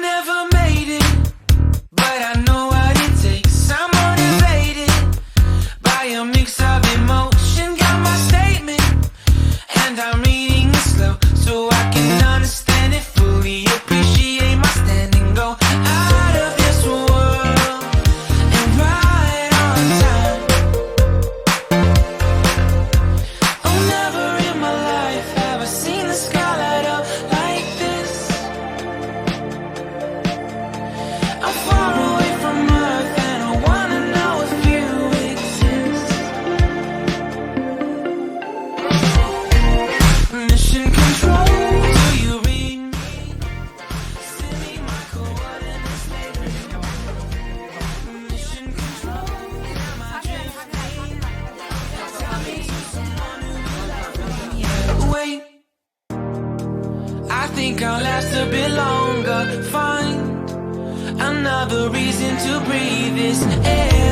never made it, but I know what it takes. I'm motivated by a mix of emotion. Got my statement, and I'm reading it slow so I can understand it fully. Appreciate my stand and go out of this world and right on time. Oh, never in my life have I seen the sky light up like this. I'm far away from Earth and I wanna know if you exist. Mission control, do you read me? Send me my coordinates later. Mission control, am I drifting? Tell me to someone who will love me. Wait, I think I'll last a bit longer. Find another reason to breathe this air.